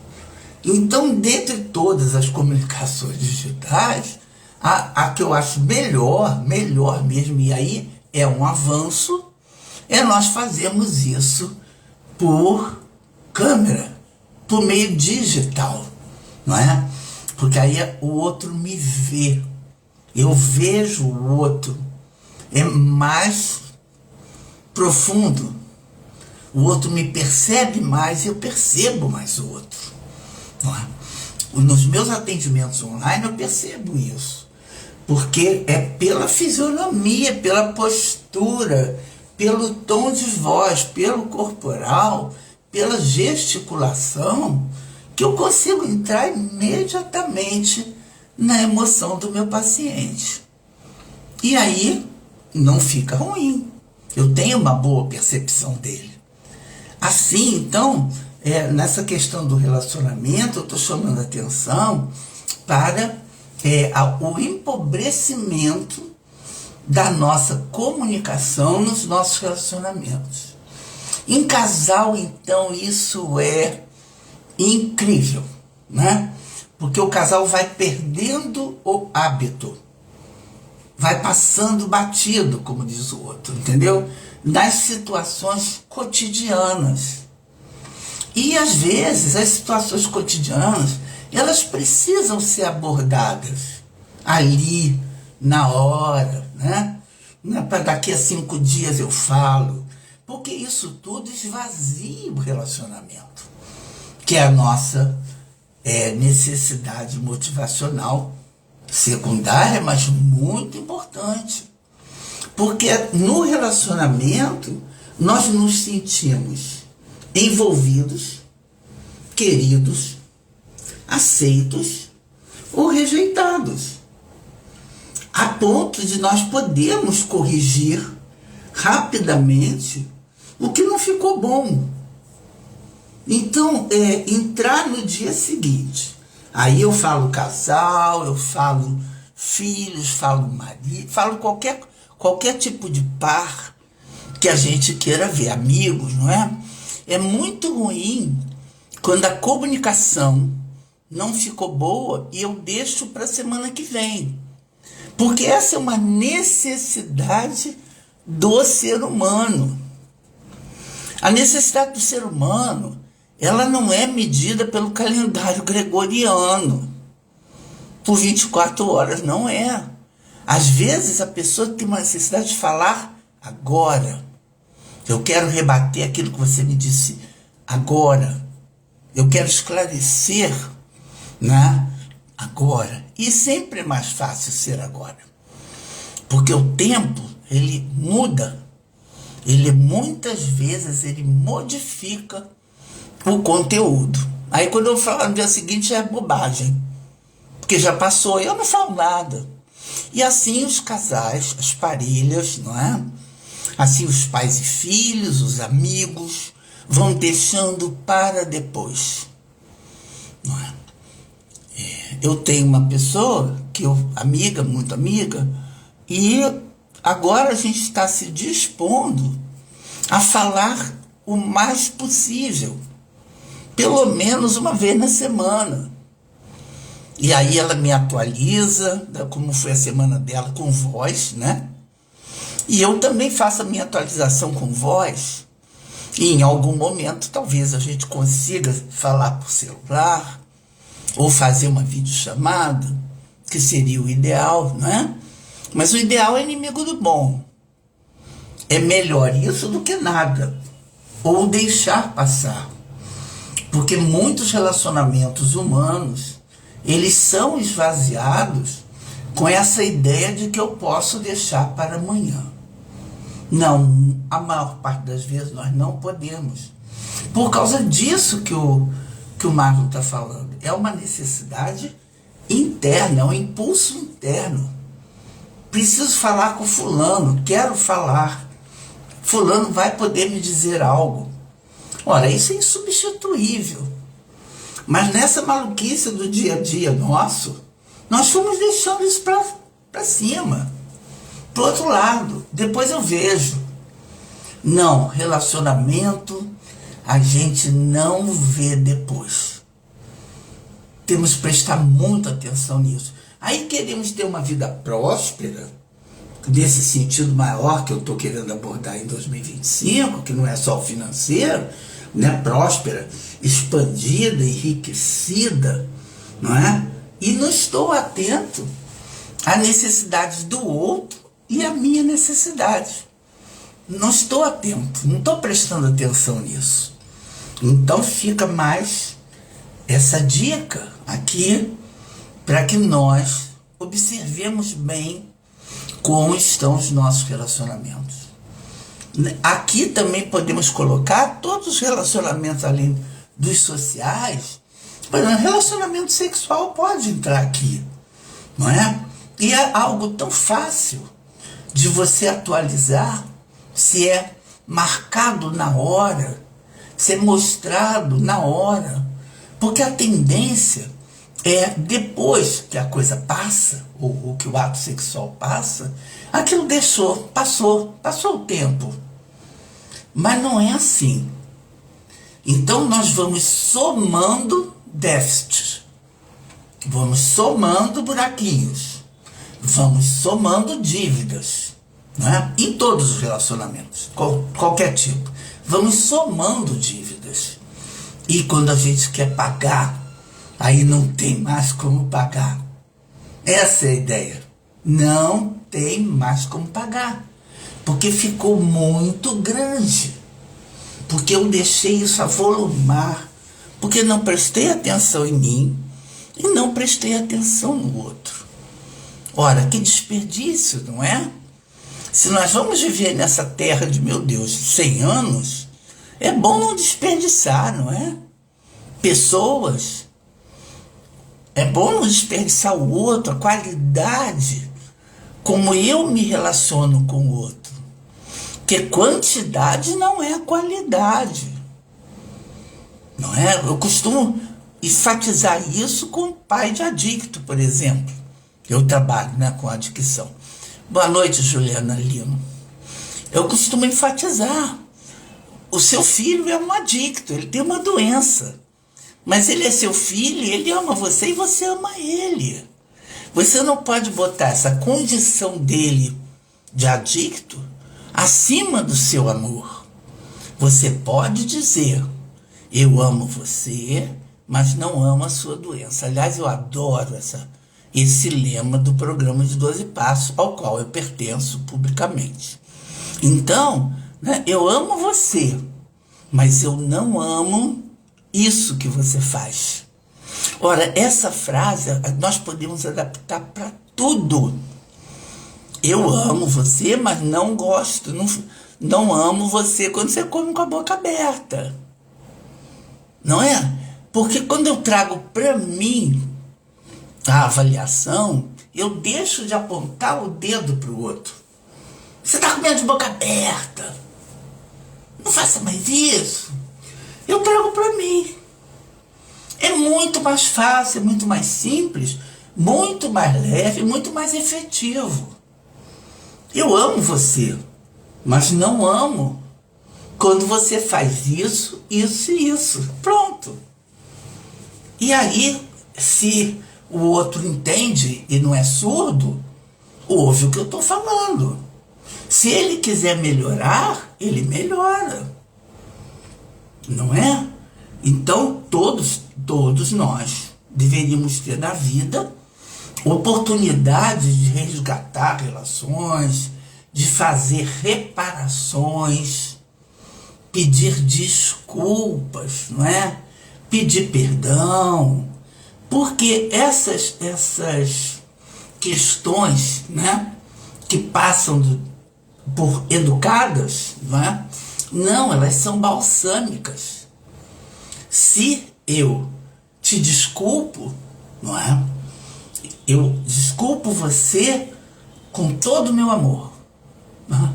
Então, dentre todas as comunicações digitais, a que eu acho melhor mesmo, e aí é um avanço, é nós fazermos isso por câmera, por meio digital. Não é? Porque aí o outro me vê, eu vejo o outro, é mais profundo, o outro me percebe mais e eu percebo mais o outro. Não é? Nos meus atendimentos online eu percebo isso, porque é pela fisionomia, pela postura, pelo tom de voz, pelo corporal, pela gesticulação, que eu consigo entrar imediatamente na emoção do meu paciente. E aí não fica ruim. Eu tenho uma boa percepção dele. Assim, então, nessa questão do relacionamento, eu estou chamando a atenção para o empobrecimento da nossa comunicação nos nossos relacionamentos. Em casal, então, isso é incrível, né? Porque o casal vai perdendo o hábito, vai passando batido, como diz o outro, entendeu? Nas situações cotidianas. E às vezes as situações cotidianas, elas precisam ser abordadas ali, na hora, né? Não é para daqui a 5 dias eu falo, porque isso tudo esvazia o relacionamento, que é a nossa necessidade motivacional secundária, mas muito importante. Porque no relacionamento nós nos sentimos envolvidos, queridos, aceitos ou rejeitados, a ponto de nós podermos corrigir rapidamente o que não ficou bom. Então, entrar no dia seguinte. Aí eu falo casal, eu falo filhos, falo marido, falo qualquer tipo de par que a gente queira ver, amigos, não é? É muito ruim quando a comunicação não ficou boa e eu deixo para a semana que vem. Porque essa é uma necessidade do ser humano. A necessidade do ser humano, ela não é medida pelo calendário gregoriano, por 24 horas, não é. Às vezes a pessoa tem uma necessidade de falar agora. Eu quero rebater aquilo que você me disse agora. Eu quero esclarecer, né? Agora. E sempre é mais fácil ser agora. Porque o tempo, ele muda. Ele muitas vezes ele modifica o conteúdo. Aí quando eu falo no dia seguinte é bobagem. Porque já passou, eu não falo nada. E assim os casais, as parelhas, não é? Assim os pais e filhos, os amigos, vão deixando para depois. Não é? Eu tenho uma pessoa, amiga, muito amiga, e agora a gente está se dispondo a falar o mais possível. Pelo menos uma vez na semana. E aí ela me atualiza, como foi a semana dela, com voz, né? E eu também faço a minha atualização com voz. E em algum momento, talvez a gente consiga falar por celular, ou fazer uma videochamada, que seria o ideal, né? Mas o ideal é inimigo do bom. É melhor isso do que nada. Ou deixar passar. Porque muitos relacionamentos humanos, eles são esvaziados com essa ideia de que eu posso deixar para amanhã. Não, a maior parte das vezes nós não podemos. Por causa disso que o Marlon está falando. É uma necessidade interna, é um impulso interno. Preciso falar com fulano, quero falar. Fulano vai poder me dizer algo. Ora, isso é insubstituível. Mas nessa maluquice do dia a dia nosso, nós fomos deixando isso para cima. Pro outro lado, depois eu vejo. Não, relacionamento a gente não vê depois. Temos que prestar muita atenção nisso. Aí queremos ter uma vida próspera, nesse sentido maior que eu estou querendo abordar em 2025, que não é só o financeiro, né? Próspera, expandida, enriquecida, não é? E não estou atento às necessidades do outro e à minha necessidade. Não estou atento, não estou prestando atenção nisso. Então fica mais essa dica aqui para que nós observemos bem como estão os nossos relacionamentos. Aqui também podemos colocar todos os relacionamentos além dos sociais. Por exemplo, relacionamento sexual pode entrar aqui, não é? E é algo tão fácil de você atualizar, se é marcado na hora, ser mostrado na hora. Porque a tendência é, depois que a coisa passa, ou que o ato sexual passa, aquilo passou o tempo. Mas não é assim. Então nós vamos somando déficits, vamos somando buraquinhos, vamos somando dívidas, né? Em todos os relacionamentos, qualquer tipo. Vamos somando dívidas. E quando a gente quer pagar, aí não tem mais como pagar. Essa é a ideia. Não tem mais como pagar. Porque ficou muito grande. Porque eu deixei isso avolumar. Porque não prestei atenção em mim e não prestei atenção no outro. Ora, que desperdício, não é? Se nós vamos viver nessa terra de, meu Deus, 100 anos, é bom não desperdiçar, não é? Pessoas. É bom não desperdiçar o outro, a qualidade, como eu me relaciono com o outro. Porque quantidade não é qualidade. não é? Eu costumo enfatizar isso com pai de adicto, por exemplo. Eu trabalho, né, com adicção. Boa noite, Juliana Lima. Eu costumo enfatizar. O seu filho é um adicto, ele tem uma doença. Mas ele é seu filho, ele ama você e você ama ele. Você não pode botar essa condição dele de adicto acima do seu amor. Você pode dizer, eu amo você, mas não amo a sua doença. Aliás, eu adoro esse lema do programa de 12 Passos, ao qual eu pertenço publicamente. Então, né, eu amo você, mas eu não amo isso que você faz. Ora, essa frase nós podemos adaptar para tudo. Eu amo você, mas não gosto, não amo você quando você come com a boca aberta. Não é? Porque quando eu trago para mim a avaliação, eu deixo de apontar o dedo para o outro. Você está comendo de boca aberta. Não faça mais isso. Eu trago para mim. É muito mais fácil, muito mais simples, muito mais leve, muito mais efetivo. Eu amo você, mas não amo quando você faz isso, isso e isso. Pronto. E aí, se o outro entende e não é surdo, ouve o que eu estou falando. Se ele quiser melhorar, ele melhora. Não é? Então, todos nós deveríamos ter na vida oportunidade de resgatar relações, de fazer reparações, pedir desculpas, não é? Pedir perdão, porque essas questões, né, que passam por educadas, não é? Não, elas são balsâmicas. Se eu te desculpo, não é? Eu desculpo você com todo o meu amor, não é?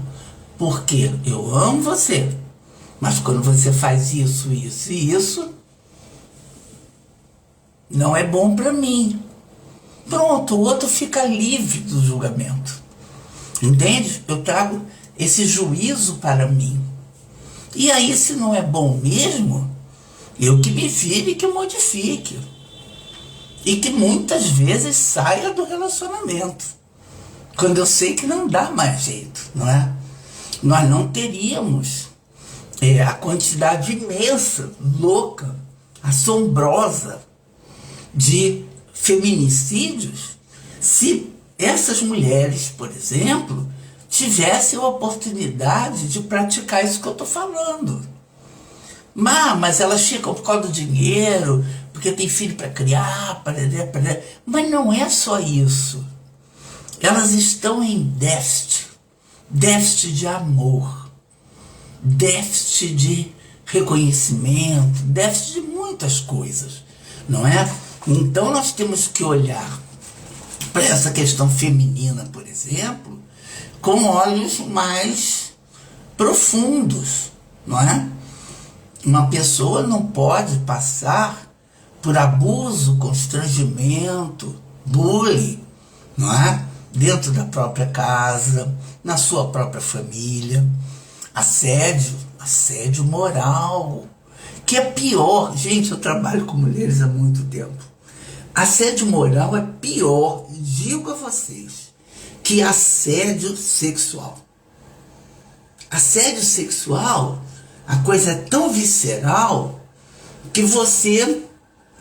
Porque eu amo você, mas quando você faz isso, isso e isso, não é bom para mim. Pronto, o outro fica livre do julgamento. Entende? Eu trago esse juízo para mim. E aí, se não é bom mesmo, eu que me vire e que modifique. E que muitas vezes saia do relacionamento. Quando eu sei que não dá mais jeito, não é? Nós não teríamos a quantidade imensa, louca, assombrosa de feminicídios se essas mulheres, por exemplo, tivessem a oportunidade de praticar isso que eu estou falando. Mas elas ficam por causa do dinheiro, porque tem filho para criar, mas não é só isso. Elas estão em déficit de amor, déficit de reconhecimento, déficit de muitas coisas, não é? Então nós temos que olhar para essa questão feminina, por exemplo, com olhos mais profundos, não é? Uma pessoa não pode passar por abuso, constrangimento, bullying, não é? Dentro da própria casa, na sua própria família. Assédio moral, que é pior. Gente, eu trabalho com mulheres há muito tempo. Assédio moral é pior, digo a vocês, que assédio sexual. Assédio sexual, a coisa é tão visceral que você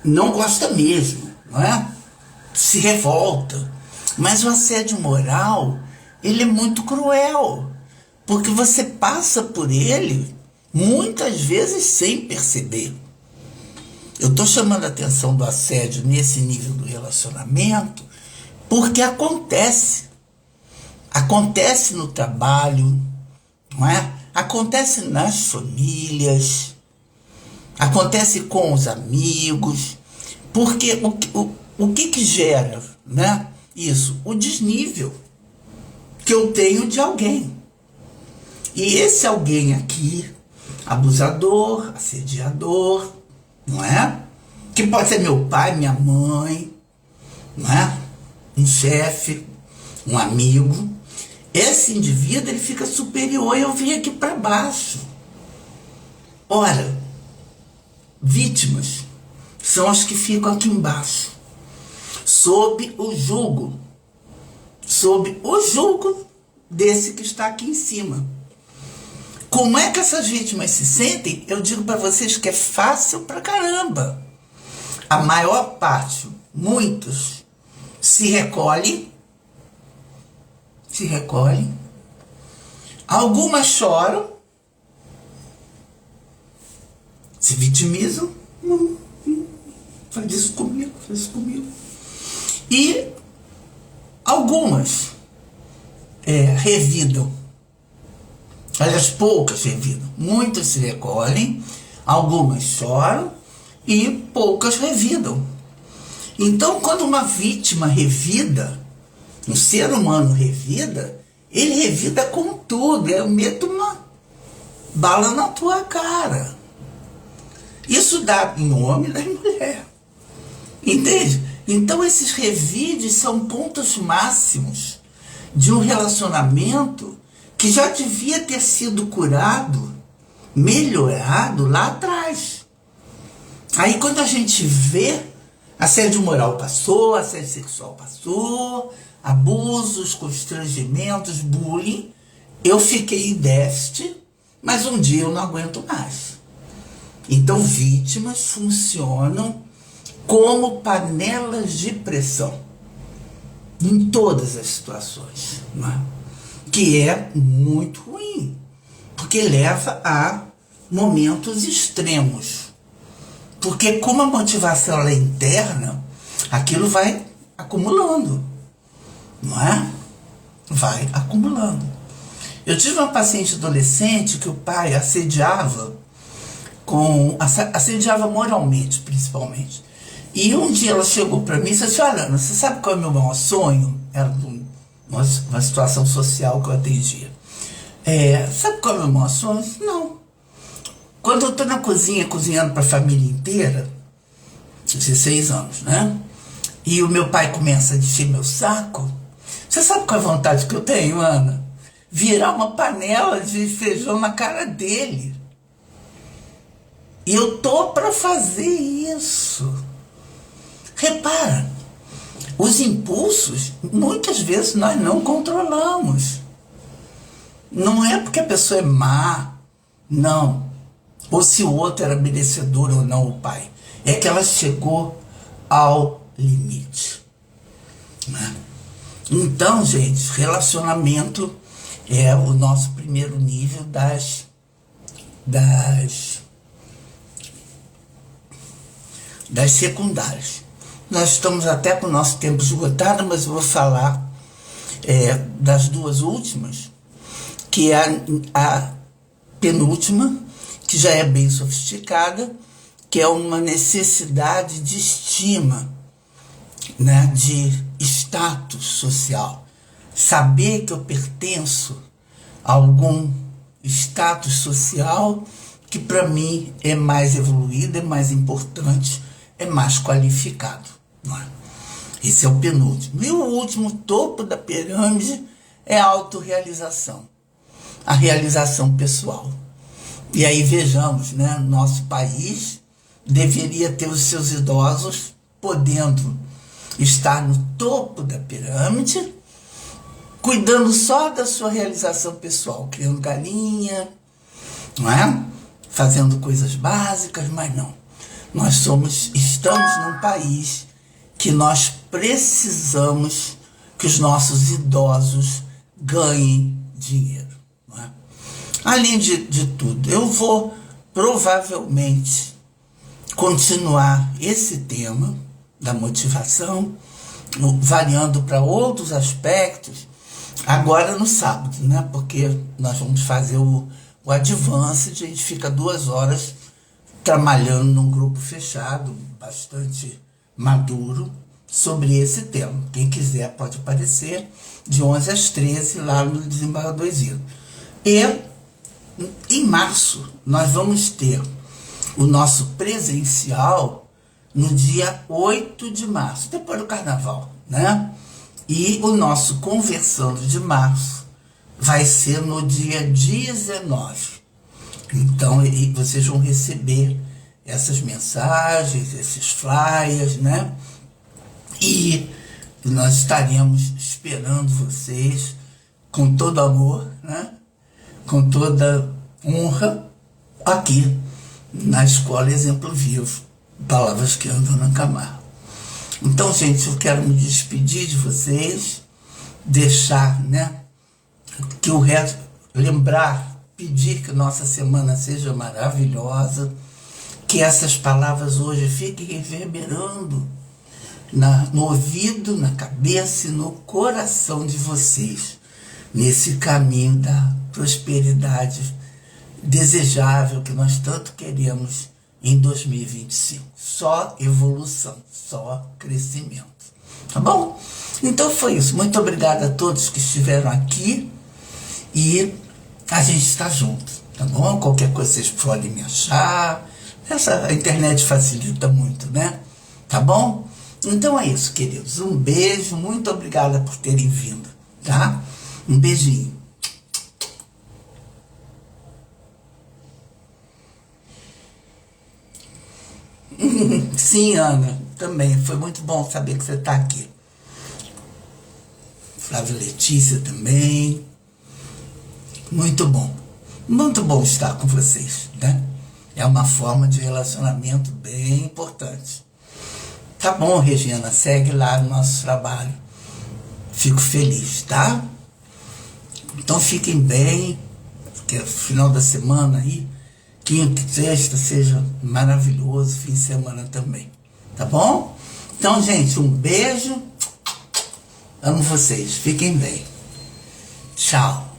não gosta mesmo, não é? Se revolta. Mas o assédio moral, ele é muito cruel, porque você passa por ele muitas vezes sem perceber. Eu estou chamando a atenção do assédio nesse nível do relacionamento porque acontece. Acontece no trabalho, não é? Acontece nas famílias, acontece com os amigos, porque o que gera, né, isso? O desnível que eu tenho de alguém. E esse alguém aqui, abusador, assediador, não é? Que pode ser meu pai, minha mãe, não é? Um chefe, um amigo. Esse indivíduo, ele fica superior e eu vim aqui para baixo. Ora, vítimas são as que ficam aqui embaixo, sob o jugo desse que está aqui em cima. Como é que essas vítimas se sentem? Eu digo para vocês que é fácil pra caramba. A maior parte, muitos, se recolhem. Algumas choram, se vitimizam. Faz isso comigo. E algumas revidam. Aliás, poucas revidam. Muitas se recolhem, algumas choram e poucas revidam. Então, quando uma vítima revida, um ser humano revida, ele revida com tudo. Eu meto uma bala na tua cara. Isso dá em homem e na mulher. Entende? Então, esses revides são pontos máximos de um relacionamento que já devia ter sido curado, melhorado lá atrás. Aí quando a gente vê, assédio moral passou, assédio sexual passou, abusos, constrangimentos, bullying, eu fiquei em déficit, mas um dia eu não aguento mais. Então vítimas funcionam como panelas de pressão em todas as situações, não é? Que é muito ruim, porque leva a momentos extremos. Porque como a motivação é interna, aquilo vai acumulando, não é? Vai acumulando. Eu tive uma paciente adolescente que o pai assediava moralmente, principalmente. E um dia ela chegou para mim e disse: olha, Ana, você sabe qual é o meu maior sonho? Era uma situação social que eu atendia. Sabe qual é o meu maior sonho? Não. Quando eu estou na cozinha, cozinhando para a família inteira, 16 anos, né? E o meu pai começa a encher meu saco. Você sabe qual é a vontade que eu tenho, Ana? Virar uma panela de feijão na cara dele. E eu tô para fazer isso. Repara, os impulsos, muitas vezes nós não controlamos. Não é porque a pessoa é má, não. Ou se o outro era merecedor ou não, o pai. É que ela chegou ao limite. Né? Então, gente, relacionamento é o nosso primeiro nível das secundárias. Nós estamos até com o nosso tempo esgotado, mas eu vou falar das duas últimas, que é a penúltima, que já é bem sofisticada, que é uma necessidade de estima, né, de status social. Saber que eu pertenço a algum status social que para mim é mais evoluído, é mais importante, é mais qualificado. Não é? Esse é o penúltimo. E o último topo da pirâmide é a autorrealização, a realização pessoal. E aí vejamos, né, nosso país deveria ter os seus idosos podendo estar no topo da pirâmide, cuidando só da sua realização pessoal, criando galinha, não é? Fazendo coisas básicas, mas não. Nós estamos num país que nós precisamos que os nossos idosos ganhem dinheiro. Não é? Além de tudo, eu vou provavelmente continuar esse tema da motivação, variando para outros aspectos, agora no sábado, né? Porque nós vamos fazer o Advanced, a gente fica 2 horas trabalhando num grupo fechado, bastante maduro, sobre esse tema. Quem quiser pode aparecer de 11 às 13 lá no Desembargador Zino. E em março nós vamos ter o nosso presencial no dia 8 de março, depois do carnaval, né? E o nosso Conversando de março vai ser no dia 19. Então, vocês vão receber essas mensagens, esses flyers, né? E nós estaremos esperando vocês com todo amor, né? Com toda honra, aqui na Escola Exemplo Vivo, Palavras que Andam na Camargo. Então, gente, eu quero me despedir de vocês, deixar, né, que o resto, lembrar, pedir que nossa semana seja maravilhosa, que essas palavras hoje fiquem reverberando no ouvido, na cabeça e no coração de vocês, nesse caminho da prosperidade desejável que nós tanto queremos em 2025. Só evolução, só crescimento. Tá bom? Então foi isso. Muito obrigada a todos que estiveram aqui e a gente está junto, tá bom? Qualquer coisa vocês podem me achar. A internet facilita muito, né? Tá bom? Então é isso, queridos. Um beijo, muito obrigada por terem vindo, tá? Um beijinho. Sim, Ana, também. Foi muito bom saber que você está aqui. Flávia Letícia também. Muito bom. Muito bom estar com vocês, né? É uma forma de relacionamento bem importante. Tá bom, Regina, segue lá o nosso trabalho. Fico feliz, tá? Então fiquem bem, que é o final da semana aí, quinta, sexta, seja maravilhoso, fim de semana também, tá bom? Então, gente, um beijo, amo vocês, fiquem bem. Tchau.